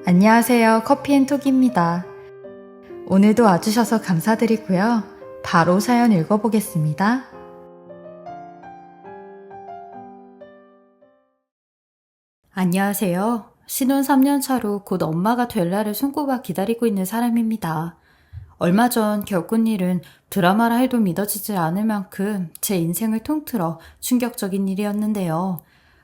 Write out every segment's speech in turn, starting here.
안녕하세요. 커피앤톡입니다. 오늘도 와주셔서 감사드리고요. 바로 사연 읽어보겠습니다. 안녕하세요. 신혼 3년 차로 곧 엄마가 될 날을 손꼽아 기다리고 있는 사람입니다. 얼마 전 겪은 일은 드라마라 해도 믿어지지 않을 만큼 제 인생을 통틀어 충격적인 일이었는데요.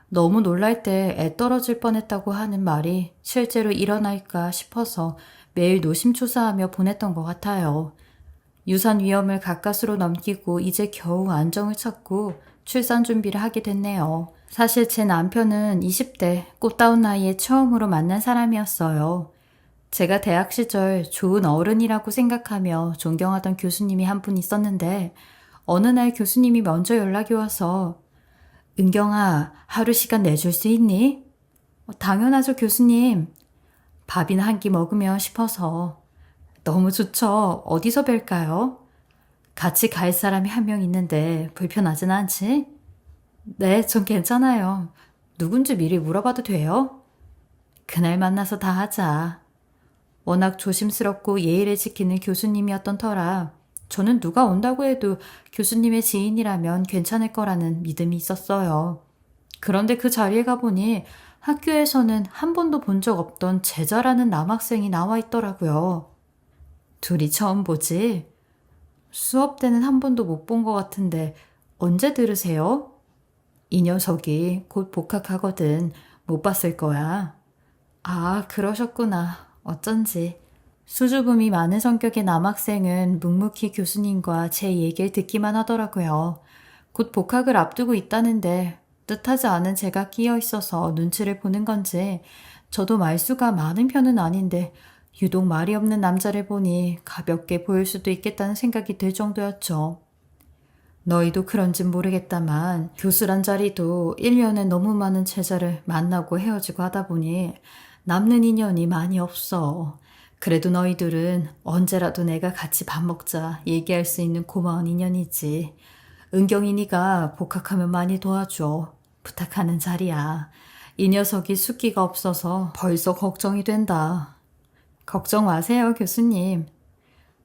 너무 놀랄 때 애 떨어질 뻔했다고 하는 말이 실제로 일어날까 싶어서 매일 노심초사하며 보냈던 것 같아요. 유산 위험을 가까스로 넘기고 이제 겨우 안정을 찾고 출산 준비를 하게 됐네요. 사실 제 남편은 20대 꽃다운 나이에 처음으로 만난 사람이었어요. 제가 대학 시절 좋은 어른이라고 생각하며 존경하던 교수님이 한 분 있었는데 어느 날 교수님이 먼저 연락이 와서 은경아, 하루 시간 내줄 수 있니? 당연하죠, 교수님. 밥이나 한 끼 먹으면 싶어서. 너무 좋죠. 어디서 뵐까요? 같이 갈 사람이 한 명 있는데 불편하진 않지? 네, 전 괜찮아요. 누군지 미리 물어봐도 돼요? 그날 만나서 다 하자. 워낙 조심스럽고 예의를 지키는 교수님이었던 터라 저는 누가 온다고 해도 교수님의 지인이라면 괜찮을 거라는 믿음이 있었어요. 그런데 그 자리에 가보니 학교에서는 한 번도 본 적 없던 제자라는 남학생이 나와 있더라고요. 둘이 처음 보지? 수업 때는 한 번도 못 본 것 같은데 언제 들으세요? 이 녀석이 곧 복학하거든. 못 봤을 거야. 아, 그러셨구나. 어쩐지. 수줍음이 많은 성격의 남학생은 묵묵히 교수님과 제 얘기를 듣기만 하더라고요. 곧 복학을 앞두고 있다는데 뜻하지 않은 제가 끼어 있어서 눈치를 보는 건지 저도 말수가 많은 편은 아닌데 유독 말이 없는 남자를 보니 가볍게 보일 수도 있겠다는 생각이 들 정도였죠. 너희도 그런진 모르겠다만 교수란 자리도 1년에 너무 많은 제자를 만나고 헤어지고 하다 보니 남는 인연이 많이 없어. 그래도 너희들은 언제라도 내가 같이 밥 먹자 얘기할 수 있는 고마운 인연이지. 은경이 네가 복학하면 많이 도와줘. 부탁하는 자리야. 이 녀석이 숫기가 없어서 벌써 걱정이 된다. 걱정 마세요, 교수님.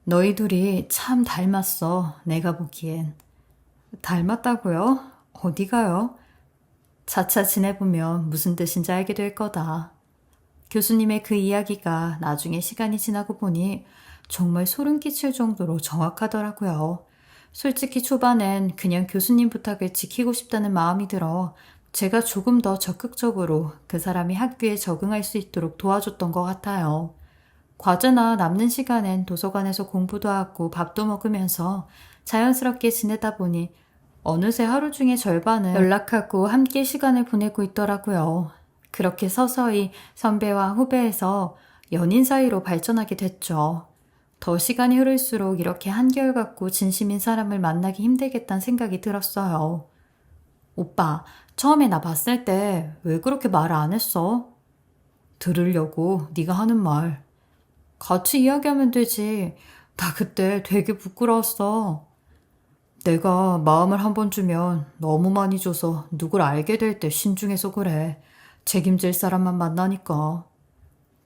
너희 둘이 참 닮았어, 내가 보기엔. 닮았다고요? 어디가요? 차차 지내보면 무슨 뜻인지 알게 될 거다. 교수님의 그 이야기가 나중에 시간이 지나고 보니 정말 소름 끼칠 정도로 정확하더라고요. 솔직히 초반엔 그냥 교수님 부탁을 지키고 싶다는 마음이 들어 제가 조금 더 적극적으로 그 사람이 학교에 적응할 수 있도록 도와줬던 것 같아요. 과제나 남는 시간엔 도서관에서 공부도 하고 밥도 먹으면서 자연스럽게 지내다 보니 어느새 하루 중에 절반은 연락하고 함께 시간을 보내고 있더라고요. 그렇게 서서히 선배와 후배에서 연인 사이로 발전하게 됐죠. 더 시간이 흐를수록 이렇게 한결같고 진심인 사람을 만나기 힘들겠다는 생각이 들었어요. 오빠, 처음에 나 봤을 때 왜 그렇게 말 안 했어? 들으려고 네가 하는 말. 같이 이야기하면 되지. 나 그때 되게 부끄러웠어. 내가 마음을 한 번 주면 너무 많이 줘서 누굴 알게 될 때 신중해서 그래. 책임질 사람만 만나니까.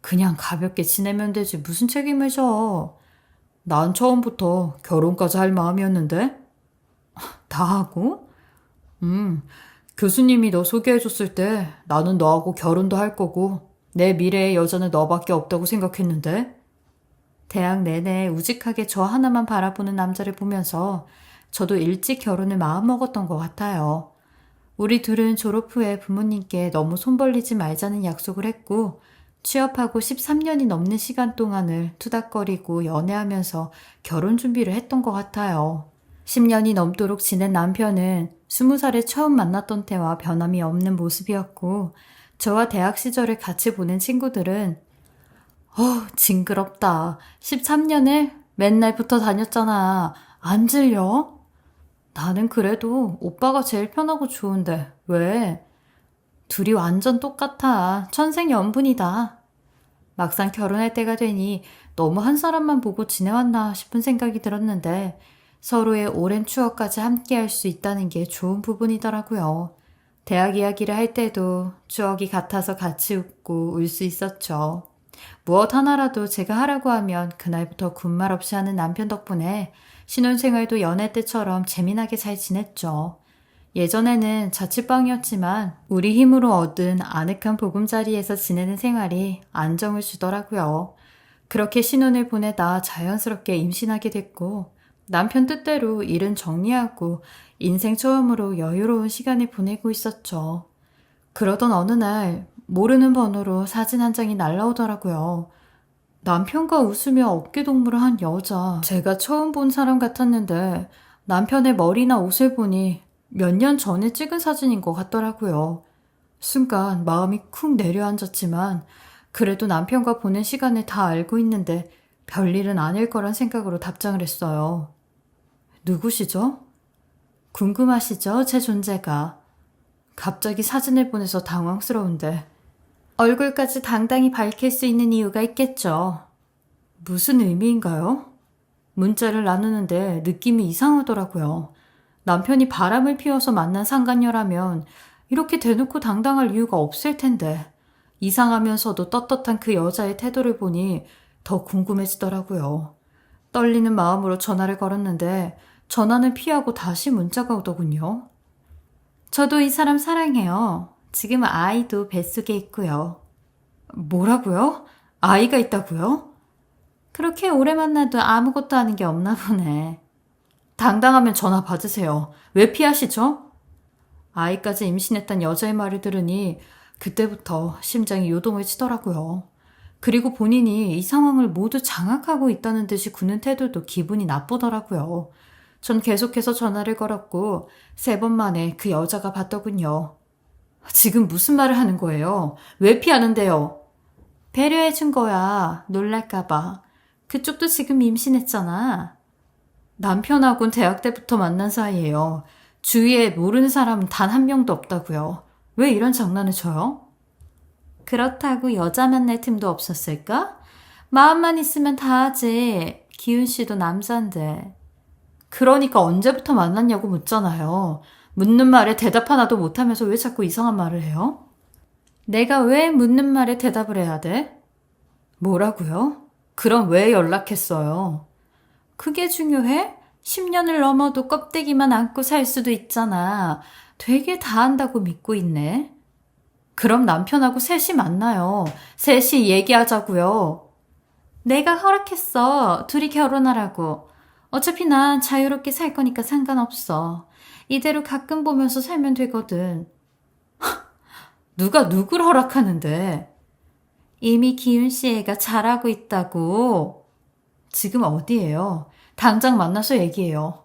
그냥 가볍게 지내면 되지 무슨 책임을 져. 난 처음부터 결혼까지 할 마음이었는데? 다 하고? 교수님이 너 소개해줬을 때 나는 너하고 결혼도 할 거고 내 미래의 여자는 너밖에 없다고 생각했는데? 대학 내내 우직하게 저 하나만 바라보는 남자를 보면서 저도 일찍 결혼을 마음먹었던 것 같아요. 우리 둘은 졸업 후에 부모님께 너무 손 벌리지 말자는 약속을 했고 취업하고 13년이 넘는 시간 동안을 투닥거리고 연애하면서 결혼 준비를 했던 것 같아요. 10년이 넘도록 지낸 남편은 20살에 처음 만났던 때와 변함이 없는 모습이었고 저와 대학 시절을 같이 보낸 친구들은 징그럽다. 13년을 맨날 붙어 다녔잖아. 안 질려? 나는 그래도 오빠가 제일 편하고 좋은데 왜? 둘이 완전 똑같아. 천생연분이다. 막상 결혼할 때가 되니 너무 한 사람만 보고 지내왔나 싶은 생각이 들었는데 서로의 오랜 추억까지 함께 할 수 있다는 게 좋은 부분이더라고요. 대학 이야기를 할 때도 추억이 같아서 같이 웃고 울 수 있었죠. 무엇 하나라도 제가 하라고 하면 그날부터 군말 없이 하는 남편 덕분에 신혼생활도 연애 때처럼 재미나게 잘 지냈죠. 예전에는 자취방이었지만 우리 힘으로 얻은 아늑한 보금자리에서 지내는 생활이 안정을 주더라고요. 그렇게 신혼을 보내다 자연스럽게 임신하게 됐고 남편 뜻대로 일은 정리하고 인생 처음으로 여유로운 시간을 보내고 있었죠. 그러던 어느 날 모르는 번호로 사진 한 장이 날라오더라고요. 남편과 웃으며 어깨동무를 한 여자. 제가 처음 본 사람 같았는데 남편의 머리나 옷을 보니 몇 년 전에 찍은 사진인 것 같더라고요. 순간 마음이 쿵 내려앉았지만 그래도 남편과 보낸 시간을 다 알고 있는데 별일은 아닐 거란 생각으로 답장을 했어요. 누구시죠? 궁금하시죠? 제 존재가. 갑자기 사진을 보내서 당황스러운데 얼굴까지 당당히 밝힐 수 있는 이유가 있겠죠. 무슨 의미인가요? 문자를 나누는데 느낌이 이상하더라고요. 남편이 바람을 피워서 만난 상간녀라면 이렇게 대놓고 당당할 이유가 없을 텐데 이상하면서도 떳떳한 그 여자의 태도를 보니 더 궁금해지더라고요. 떨리는 마음으로 전화를 걸었는데 전화는 피하고 다시 문자가 오더군요. 저도 이 사람 사랑해요. 지금 아이도 뱃속에 있고요. 뭐라고요? 아이가 있다고요? 그렇게 오래 만나도 아무것도 하는 게 없나 보네. 당당하면 전화 받으세요. 왜 피하시죠? 아이까지 임신했단 여자의 말을 들으니 그때부터 심장이 요동을 치더라고요. 그리고 본인이 이 상황을 모두 장악하고 있다는 듯이 구는 태도도 기분이 나쁘더라고요. 전 계속해서 전화를 걸었고 3번 만에 그 여자가 받더군요. 지금 무슨 말을 하는 거예요? 왜 피하는데요? 배려해 준 거야. 놀랄까봐. 그쪽도 지금 임신했잖아. 남편하고는 대학 때부터 만난 사이예요. 주위에 모르는 사람은 단 한 명도 없다고요. 왜 이런 장난을 쳐요? 그렇다고 여자 만날 틈도 없었을까? 마음만 있으면 다 하지. 기훈 씨도 남잔데. 그러니까 언제부터 만났냐고 묻잖아요. 묻는 말에 대답 하나도 못하면서 왜 자꾸 이상한 말을 해요? 내가 왜 묻는 말에 대답을 해야 돼? 뭐라고요? 그럼 왜 연락했어요? 그게 중요해? 10년을 넘어도 껍데기만 안고 살 수도 있잖아. 되게 다 안다고 믿고 있네. 그럼 남편하고 셋이 만나요. 셋이 얘기하자고요. 내가 허락했어. 둘이 결혼하라고. 어차피 난 자유롭게 살 거니까 상관없어. 이대로 가끔 보면서 살면 되거든. 누가 누굴 허락하는데? 이미 기훈 씨 애가 잘하고 있다고. 지금 어디예요? 당장 만나서 얘기해요.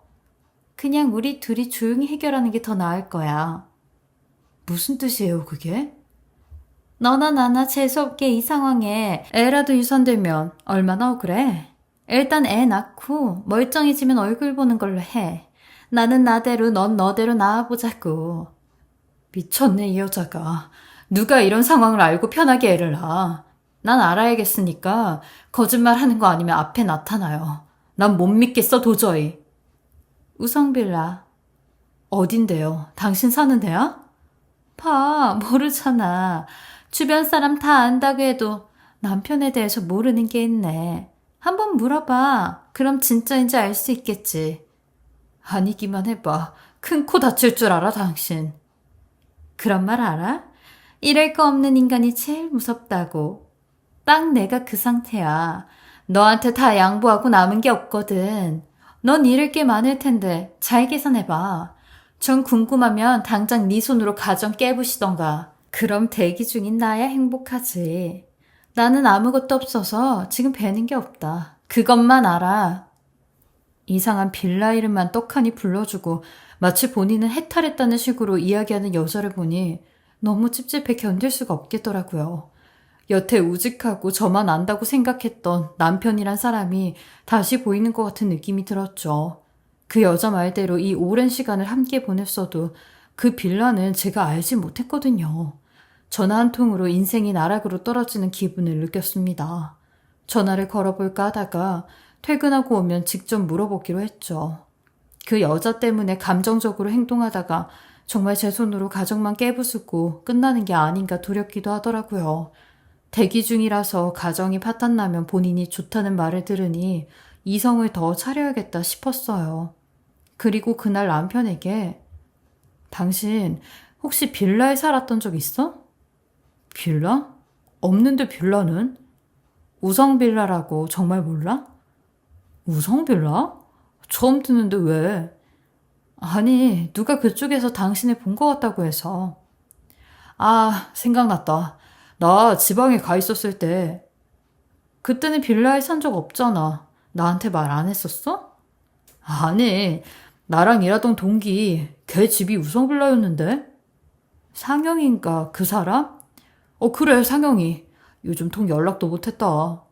그냥 우리 둘이 조용히 해결하는 게 더 나을 거야. 무슨 뜻이에요, 그게? 너나 나나 재수없게 이 상황에 애라도 유산되면 얼마나 억울해? 일단 애 낳고 멀쩡해지면 얼굴 보는 걸로 해. 나는 나대로 넌 너대로 나아보자고. 미쳤네, 이 여자가. 누가 이런 상황을 알고 편하게 애를 낳아. 난 알아야겠으니까 거짓말 하는 거 아니면 앞에 나타나요. 난 못 믿겠어, 도저히. 우성빌라. 어딘데요? 당신 사는 데야? 봐, 모르잖아. 주변 사람 다 안다고 해도 남편에 대해서 모르는 게 있네. 한번 물어봐. 그럼 진짜인지 알 수 있겠지. 아니기만 해봐. 큰 코 다칠 줄 알아, 당신. 그런 말 알아? 이럴 거 없는 인간이 제일 무섭다고. 딱 내가 그 상태야. 너한테 다 양보하고 남은 게 없거든. 넌 잃을 게 많을 텐데 잘 계산해봐. 전 궁금하면 당장 네 손으로 가정 깨부시던가. 그럼 대기 중인 나야 행복하지. 나는 아무것도 없어서 지금 배는 게 없다. 그것만 알아. 이상한 빌라 이름만 떡하니 불러주고 마치 본인은 해탈했다는 식으로 이야기하는 여자를 보니 너무 찝찝해 견딜 수가 없겠더라고요. 여태 우직하고 저만 안다고 생각했던 남편이란 사람이 다시 보이는 것 같은 느낌이 들었죠. 그 여자 말대로 이 오랜 시간을 함께 보냈어도 그 빌라는 제가 알지 못했거든요. 전화 한 통으로 인생이 나락으로 떨어지는 기분을 느꼈습니다. 전화를 걸어볼까 하다가 퇴근하고 오면 직접 물어보기로 했죠. 그 여자 때문에 감정적으로 행동하다가 정말 제 손으로 가정만 깨부수고 끝나는 게 아닌가 두렵기도 하더라고요. 대기 중이라서 가정이 파탄나면 본인이 좋다는 말을 들으니 이성을 더 차려야겠다 싶었어요. 그리고 그날 남편에게 당신 혹시 빌라에 살았던 적 있어? 빌라? 없는데 빌라는? 우성빌라라고 정말 몰라? 우성빌라? 처음 듣는데 왜? 아니, 누가 그쪽에서 당신을 본 것 같다고 해서. 아, 생각났다. 나 지방에 가 있었을 때 그때는 빌라에 산 적 없잖아. 나한테 말 안 했었어? 아니, 나랑 일하던 동기 걔 집이 우성빌라였는데? 상영인가 그 사람? 그래, 상영이. 요즘 통 연락도 못했다.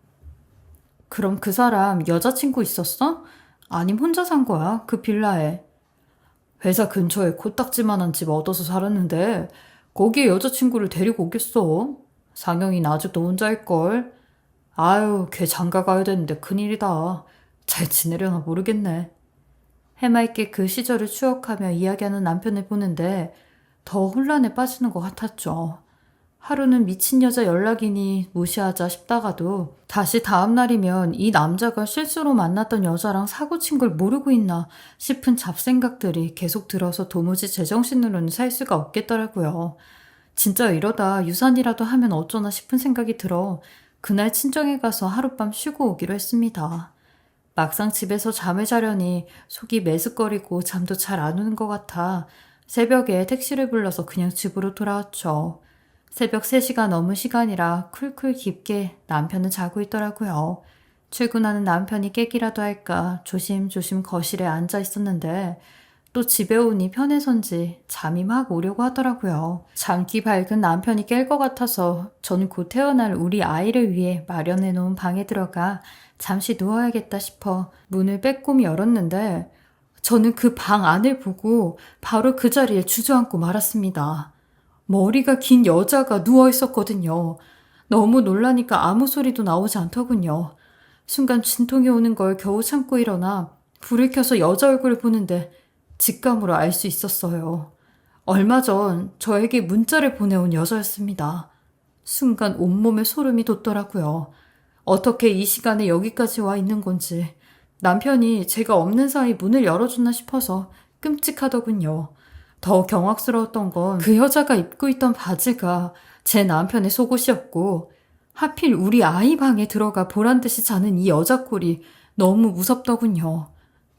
그럼 그 사람 여자친구 있었어? 아님 혼자 산 거야, 그 빌라에. 회사 근처에 코딱지만한 집 얻어서 살았는데 거기에 여자친구를 데리고 오겠어? 상영이는 아직도 혼자일걸. 아유, 걔 장가 가야 되는데 큰일이다. 잘 지내려나 모르겠네. 해맑게 그 시절을 추억하며 이야기하는 남편을 보는데 더 혼란에 빠지는 것 같았죠. 하루는 미친 여자 연락이니 무시하자 싶다가도 다시 다음날이면 이 남자가 실수로 만났던 여자랑 사고 친 걸 모르고 있나 싶은 잡생각들이 계속 들어서 도무지 제정신으로는 살 수가 없겠더라고요. 진짜 이러다 유산이라도 하면 어쩌나 싶은 생각이 들어 그날 친정에 가서 하룻밤 쉬고 오기로 했습니다. 막상 집에서 잠을 자려니 속이 메스꺼리고 잠도 잘 안 오는 것 같아 새벽에 택시를 불러서 그냥 집으로 돌아왔죠. 새벽 3시가 넘은 시간이라 쿨쿨 깊게 남편은 자고 있더라고요. 출근하는 남편이 깨기라도 할까 조심조심 거실에 앉아 있었는데 또 집에 오니 편해선지 잠이 막 오려고 하더라고요. 잠기 밝은 남편이 깰 것 같아서 저는 곧 태어날 우리 아이를 위해 마련해 놓은 방에 들어가 잠시 누워야겠다 싶어 문을 빼꼼히 열었는데 저는 그 방 안을 보고 바로 그 자리에 주저앉고 말았습니다. 머리가 긴 여자가 누워 있었거든요. 너무 놀라니까 아무 소리도 나오지 않더군요. 순간 진통이 오는 걸 겨우 참고 일어나 불을 켜서 여자 얼굴을 보는데 직감으로 알 수 있었어요. 얼마 전 저에게 문자를 보내온 여자였습니다. 순간 온몸에 소름이 돋더라고요. 어떻게 이 시간에 여기까지 와 있는 건지 남편이 제가 없는 사이 문을 열어줬나 싶어서 끔찍하더군요. 더 경악스러웠던 건 그 여자가 입고 있던 바지가 제 남편의 속옷이었고 하필 우리 아이 방에 들어가 보란듯이 자는 이 여자 꼴이 너무 무섭더군요.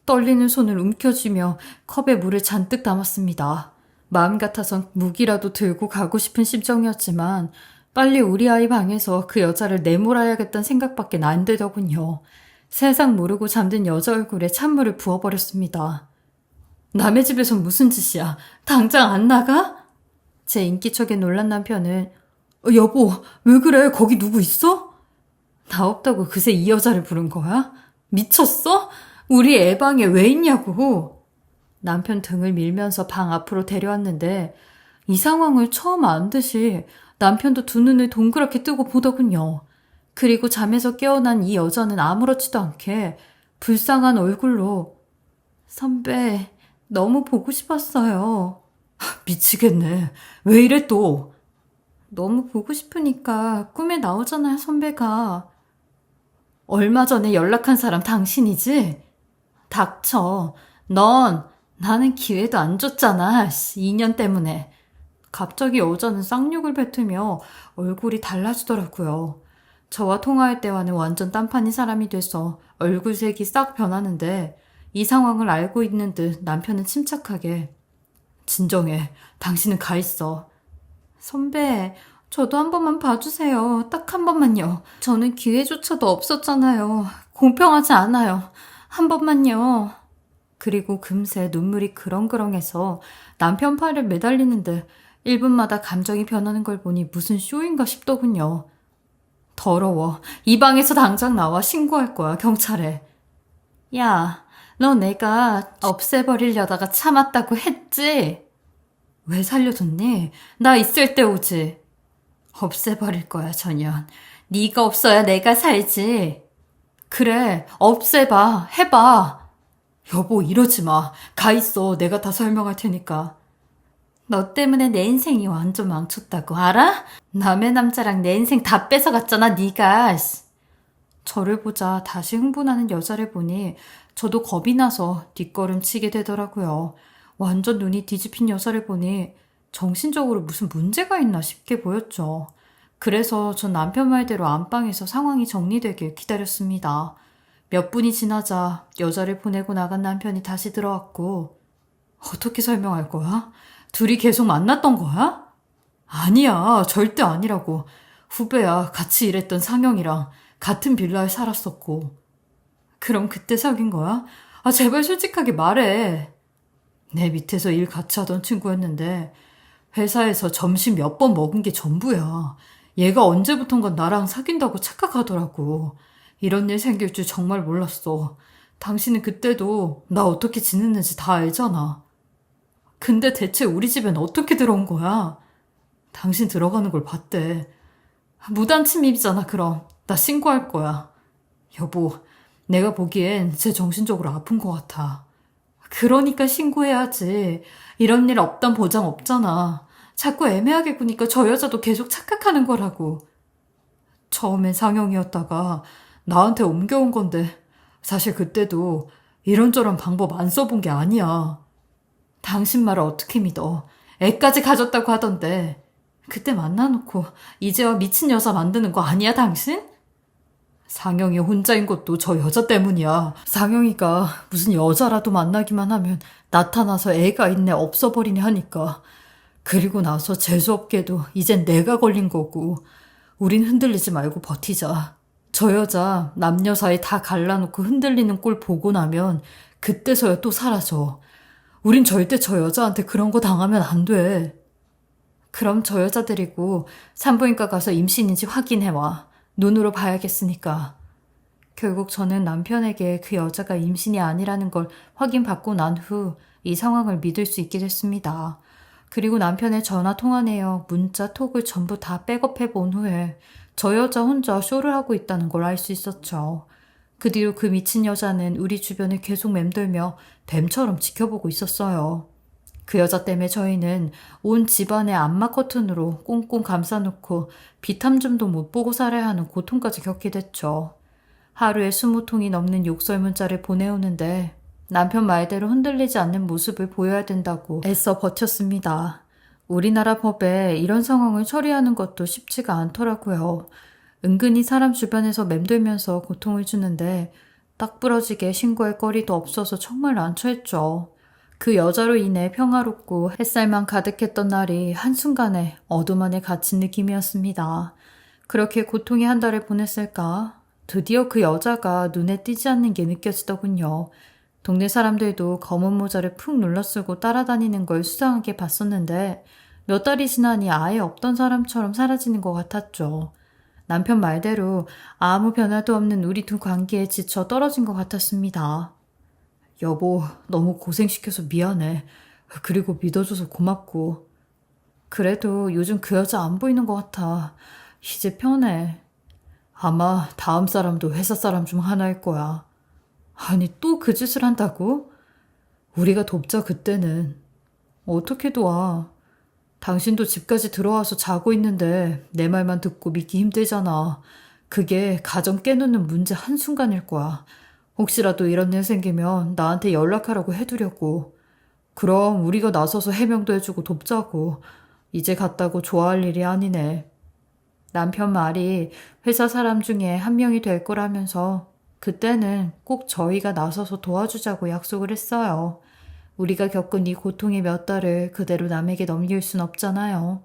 떨리는 손을 움켜쥐며 컵에 물을 잔뜩 담았습니다. 마음 같아선 무기라도 들고 가고 싶은 심정이었지만 빨리 우리 아이 방에서 그 여자를 내몰아야겠다는 생각밖에 안 되더군요. 세상 모르고 잠든 여자 얼굴에 찬물을 부어버렸습니다. 남의 집에서 무슨 짓이야? 당장 안 나가? 제 인기척에 놀란 남편은 여보, 왜 그래? 거기 누구 있어? 나 없다고 그새 이 여자를 부른 거야? 미쳤어? 우리 애 방에 왜 있냐고. 남편 등을 밀면서 방 앞으로 데려왔는데 이 상황을 처음 안 듯이 남편도 두 눈을 동그랗게 뜨고 보더군요. 그리고 잠에서 깨어난 이 여자는 아무렇지도 않게 불쌍한 얼굴로 선배, 너무 보고 싶었어요. 미치겠네. 왜 이래 또? 너무 보고 싶으니까 꿈에 나오잖아요, 선배가. 얼마 전에 연락한 사람 당신이지? 닥쳐. 나는 기회도 안 줬잖아. 2년 때문에. 갑자기 여자는 쌍욕을 뱉으며 얼굴이 달라지더라고요. 저와 통화할 때와는 완전 딴판인 사람이 돼서 얼굴색이 싹 변하는데 이 상황을 알고 있는 듯 남편은 침착하게 진정해. 당신은 가 있어. 선배, 저도 한 번만 봐주세요. 딱 한 번만요. 저는 기회조차도 없었잖아요. 공평하지 않아요. 한 번만요. 그리고 금세 눈물이 그렁그렁해서 남편 팔을 매달리는데 1분마다 감정이 변하는 걸 보니 무슨 쇼인가 싶더군요. 더러워. 이 방에서 당장 나와. 신고할 거야, 경찰에. 야, 너 내가 없애버리려다가 참았다고 했지? 왜 살려줬니? 나 있을 때 오지. 없애버릴 거야, 전현. 네가 없어야 내가 살지. 그래, 없애봐. 해봐. 여보, 이러지 마. 가 있어. 내가 다 설명할 테니까. 너 때문에 내 인생이 완전 망쳤다고 알아? 남의 남자랑 내 인생 다 뺏어갔잖아 네가. 저를 보자 다시 흥분하는 여자를 보니 저도 겁이 나서 뒷걸음치게 되더라고요. 완전 눈이 뒤집힌 여자를 보니 정신적으로 무슨 문제가 있나 싶게 보였죠. 그래서 전 남편 말대로 안방에서 상황이 정리되길 기다렸습니다. 몇 분이 지나자 여자를 보내고 나간 남편이 다시 들어왔고, 어떻게 설명할 거야? 둘이 계속 만났던 거야? 아니야, 절대 아니라고. 후배야, 같이 일했던 상영이랑 같은 빌라에 살았었고. 그럼 그때 사귄 거야? 아, 제발 솔직하게 말해. 내 밑에서 일 같이 하던 친구였는데 회사에서 점심 몇 번 먹은 게 전부야. 얘가 언제부턴가 나랑 사귄다고 착각하더라고. 이런 일 생길 줄 정말 몰랐어. 당신은 그때도 나 어떻게 지냈는지 다 알잖아. 근데 대체 우리 집엔 어떻게 들어온 거야? 당신 들어가는 걸 봤대. 무단 침입이잖아, 그럼. 나 신고할 거야. 여보, 내가 보기엔 쟤 정신적으로 아픈 것 같아. 그러니까 신고해야지. 이런 일 없단 보장 없잖아. 자꾸 애매하게 구니까 저 여자도 계속 착각하는 거라고. 처음엔 상영이었다가 나한테 옮겨온 건데 사실 그때도 이런저런 방법 안 써본 게 아니야. 당신 말을 어떻게 믿어. 애까지 가졌다고 하던데. 그때 만나놓고 이제와 미친 여자 만드는 거 아니야, 당신? 상영이 혼자인 것도 저 여자 때문이야. 상영이가 무슨 여자라도 만나기만 하면 나타나서 애가 있네 없어버리네 하니까. 그리고 나서 재수없게도 이젠 내가 걸린 거고. 우린 흔들리지 말고 버티자. 저 여자 남녀 사이 다 갈라놓고 흔들리는 꼴 보고 나면 그때서야 또 사라져. 우린 절대 저 여자한테 그런 거 당하면 안 돼. 그럼 저 여자 데리고 산부인과 가서 임신인지 확인해와. 눈으로 봐야겠으니까. 결국 저는 남편에게 그 여자가 임신이 아니라는 걸 확인받고 난 후 이 상황을 믿을 수 있게 됐습니다. 그리고 남편의 전화 통화 내역, 문자, 톡을 전부 다 백업해 본 후에 저 여자 혼자 쇼를 하고 있다는 걸 알 수 있었죠. 그 뒤로 그 미친 여자는 우리 주변을 계속 맴돌며 뱀처럼 지켜보고 있었어요. 그 여자 때문에 저희는 온 집안의 암막 커튼으로 꽁꽁 감싸놓고 빛 한 줌도 못 보고 살아야 하는 고통까지 겪게 됐죠. 하루에 20통이 넘는 욕설 문자를 보내오는데 남편 말대로 흔들리지 않는 모습을 보여야 된다고 애써 버텼습니다. 우리나라 법에 이런 상황을 처리하는 것도 쉽지가 않더라고요. 은근히 사람 주변에서 맴돌면서 고통을 주는데 딱 부러지게 신고할 거리도 없어서 정말 난처했죠. 그 여자로 인해 평화롭고 햇살만 가득했던 날이 한순간에 어둠 안에 갇힌 느낌이었습니다. 그렇게 고통의 한 달을 보냈을까? 드디어 그 여자가 눈에 띄지 않는 게 느껴지더군요. 동네 사람들도 검은 모자를 푹 눌러쓰고 따라다니는 걸 수상하게 봤었는데 몇 달이 지나니 아예 없던 사람처럼 사라지는 것 같았죠. 남편 말대로 아무 변화도 없는 우리 두 관계에 지쳐 떨어진 것 같았습니다. 여보, 너무 고생시켜서 미안해. 그리고 믿어줘서 고맙고. 그래도 요즘 그 여자 안 보이는 것 같아. 이제 편해. 아마 다음 사람도 회사 사람 중 하나일 거야. 아니, 또 그 짓을 한다고? 우리가 돕자, 그때는. 어떻게 도와? 당신도 집까지 들어와서 자고 있는데 내 말만 듣고 믿기 힘들잖아. 그게 가정 깨놓는 문제 한순간일 거야. 혹시라도 이런 일 생기면 나한테 연락하라고 해두려고. 그럼 우리가 나서서 해명도 해주고 돕자고. 이제 갔다고 좋아할 일이 아니네. 남편 말이 회사 사람 중에 한 명이 될 거라면서 그때는 꼭 저희가 나서서 도와주자고 약속을 했어요. 우리가 겪은 이 고통의 몇 달을 그대로 남에게 넘길 순 없잖아요.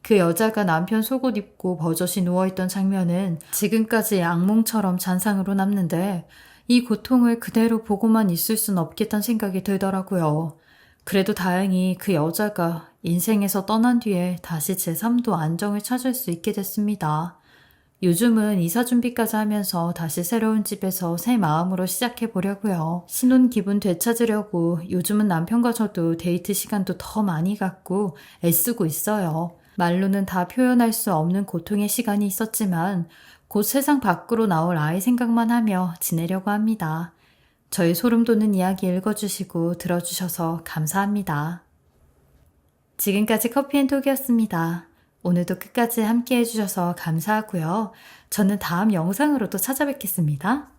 그 여자가 남편 속옷 입고 버젓이 누워있던 장면은 지금까지 악몽처럼 잔상으로 남는데 이 고통을 그대로 보고만 있을 순 없겠다는 생각이 들더라고요. 그래도 다행히 그 여자가 인생에서 떠난 뒤에 다시 제 삶도 안정을 찾을 수 있게 됐습니다. 요즘은 이사 준비까지 하면서 다시 새로운 집에서 새 마음으로 시작해 보려고요. 신혼 기분 되찾으려고 요즘은 남편과 저도 데이트 시간도 더 많이 갖고 애쓰고 있어요. 말로는 다 표현할 수 없는 고통의 시간이 있었지만 곧 세상 밖으로 나올 아이 생각만 하며 지내려고 합니다. 저의 소름 돋는 이야기 읽어주시고 들어주셔서 감사합니다. 지금까지 커피앤톡이었습니다. 오늘도 끝까지 함께 해주셔서 감사하고요. 저는 다음 영상으로 또 찾아뵙겠습니다.